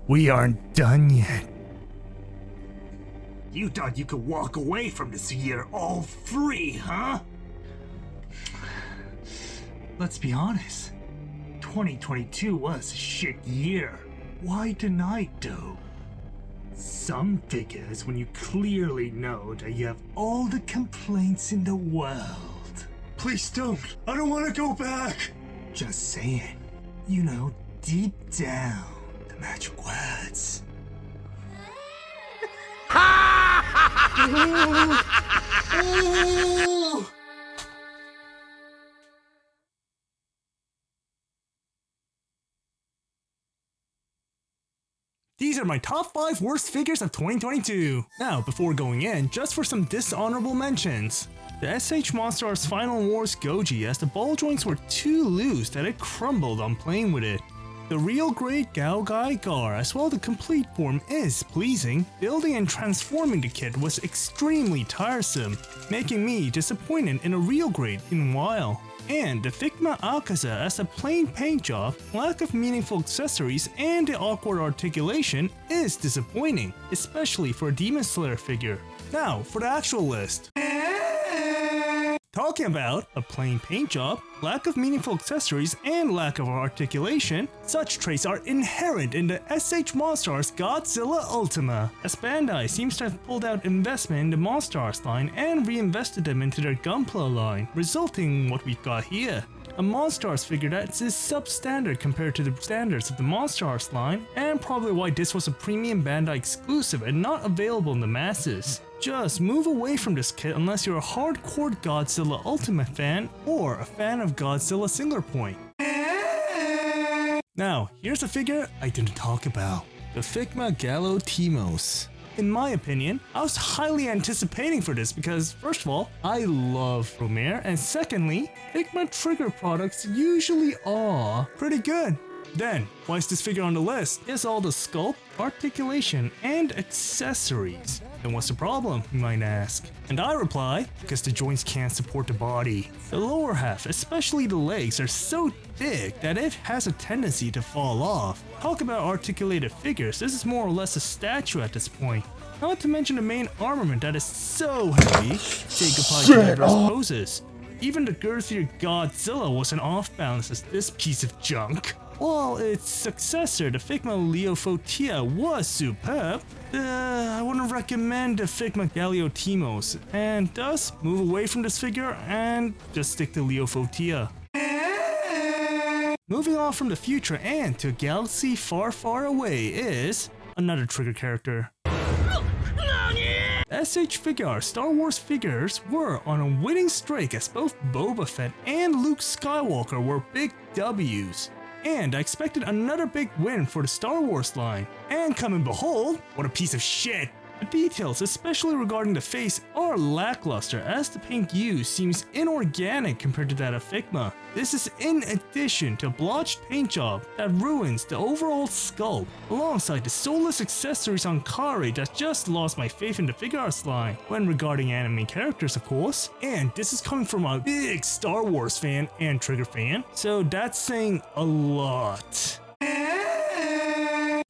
We aren't done yet. You thought you could walk away from this year all free, huh? Let's be honest. 2022 was a shit year. Why deny though? Some figures when you clearly know that you have all the complaints in the world. Please don't. I don't want to go back. Just saying. You know, deep down, the magic words. These are my top 5 worst figures of 2022. Now, before going in, just for some dishonorable mentions. The SH Monsters Final Wars Goji, as the ball joints were too loose that it crumbled on playing with it. The real grade Gao Gar, as well the complete form is pleasing, building and transforming the kit was extremely tiresome, making me disappointed in a real grade in a while. And the Figma Akaza as a plain paint job, lack of meaningful accessories, and the awkward articulation is disappointing, especially for a Demon Slayer figure. Now for the actual list. Talking about a plain paint job, lack of meaningful accessories, and lack of articulation, such traits are inherent in the SH Monsters Godzilla Ultima, as Bandai seems to have pulled out investment in the Monsters line and reinvested them into their Gunpla line, resulting in what we've got here. A Monsters figure that is substandard compared to the standards of the Monsters line, and probably why this was a premium Bandai exclusive and not available in the masses. Just move away from this kit unless you're a hardcore Godzilla Ultimate fan or a fan of Godzilla Singular Point. Now, here's a figure I didn't talk about. The Figma Galo Thymos. In my opinion, I was highly anticipating for this because, first of all, I love Romare, and secondly, Figma Trigger products usually are pretty good. Then, why is this figure on the list? It's all the sculpt, articulation, and accessories. Then what's the problem, you might ask? And I reply, because the joints can't support the body. The lower half, especially the legs, are so thick that it has a tendency to fall off. Talk about articulated figures, this is more or less a statue at this point. Not to mention the main armament that is so heavy, say goodbye to diverse poses. Even the girthier Godzilla wasn't off balance as this piece of junk. While its successor, the Figma Leophotia, was superb, I wouldn't recommend the Figma Galo Thymos, and thus move away from this figure and just stick to Leophotia. Moving on from the future and to a galaxy far, far away is another Trigger character. SH Figure Star Wars figures were on a winning streak as both Boba Fett and Luke Skywalker were big W's. And I expected another big win for the Star Wars line. And come and behold, what a piece of shit! The details, especially regarding the face, are lackluster as the paint used seems inorganic compared to that of Figma. This is in addition to a blotched paint job that ruins the overall sculpt, alongside the soulless accessories on Karre that just lost my faith in the figure arts line, when regarding anime characters of course. And this is coming from a big Star Wars fan and Trigger fan, so that's saying a lot.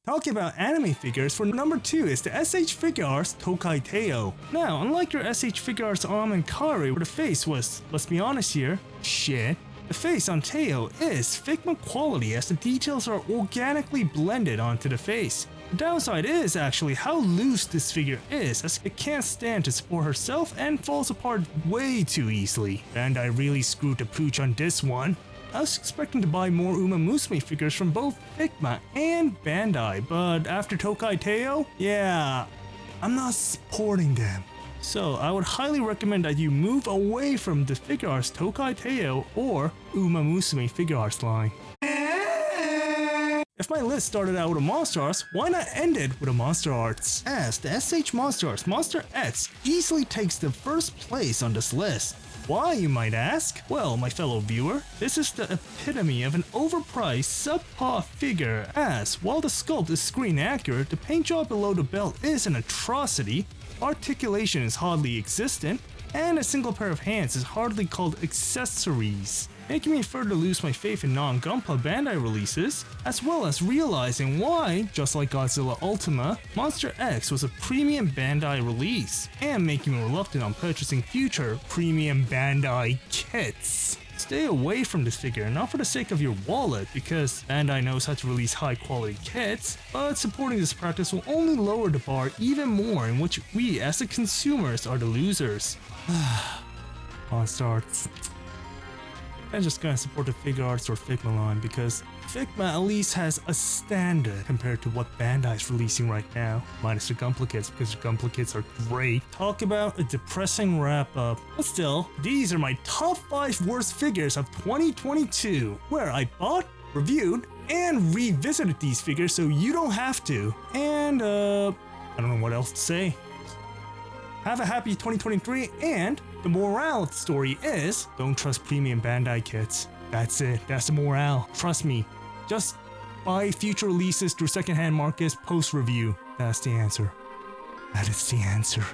Talking about anime figures, for number 2 is the SH Figuarts Tokai Teio. Now, unlike your SH Figuarts Am Karre, where the face was, let's be honest here, shit, the face on Teio is Figma quality as the details are organically blended onto the face. The downside is actually how loose this figure is, as it can't stand to support herself and falls apart way too easily. And I really screwed the pooch on this one. I was expecting to buy more Uma Musume figures from both Figma and Bandai, but after Tokai Teio, yeah, I'm not supporting them. So I would highly recommend that you move away from the Figure Arts Tokai Teio or Uma Musume Figure Arts line. If my list started out with a Monster Arts, why not end it with a Monster Arts? As the SH Monster Arts Monster X easily takes the first place on this list. Why, you might ask? Well, my fellow viewer, this is the epitome of an overpriced subpar figure, as while the sculpt is screen accurate, the paint job below the belt is an atrocity, articulation is hardly existent, and a single pair of hands is hardly called accessories. making me further lose my faith in non-Gunpla Bandai releases, as well as realizing why, just like Godzilla Ultima, Monster X was a premium Bandai release, and making me reluctant on purchasing future premium Bandai kits. Stay away from this figure, not for the sake of your wallet, because Bandai knows how to release high quality kits, but supporting this practice will only lower the bar even more, in which we as the consumers are the losers. Monster Arts. I'm just gonna support the Figure Arts or Figma line because Figma at least has a standard compared to what Bandai is releasing right now, minus the Gunpla kits because the Gunpla kits are great. Talk about a depressing wrap up, but still, these are my top 5 worst figures of 2022, where I bought, reviewed, and revisited these figures so you don't have to. And I don't know what else to say. Have a happy 2023, and the morale of the story is, don't trust premium Bandai kits. That's it, that's the morale. Trust me. Just buy future releases through secondhand markets post-review. That's the answer. That is the answer.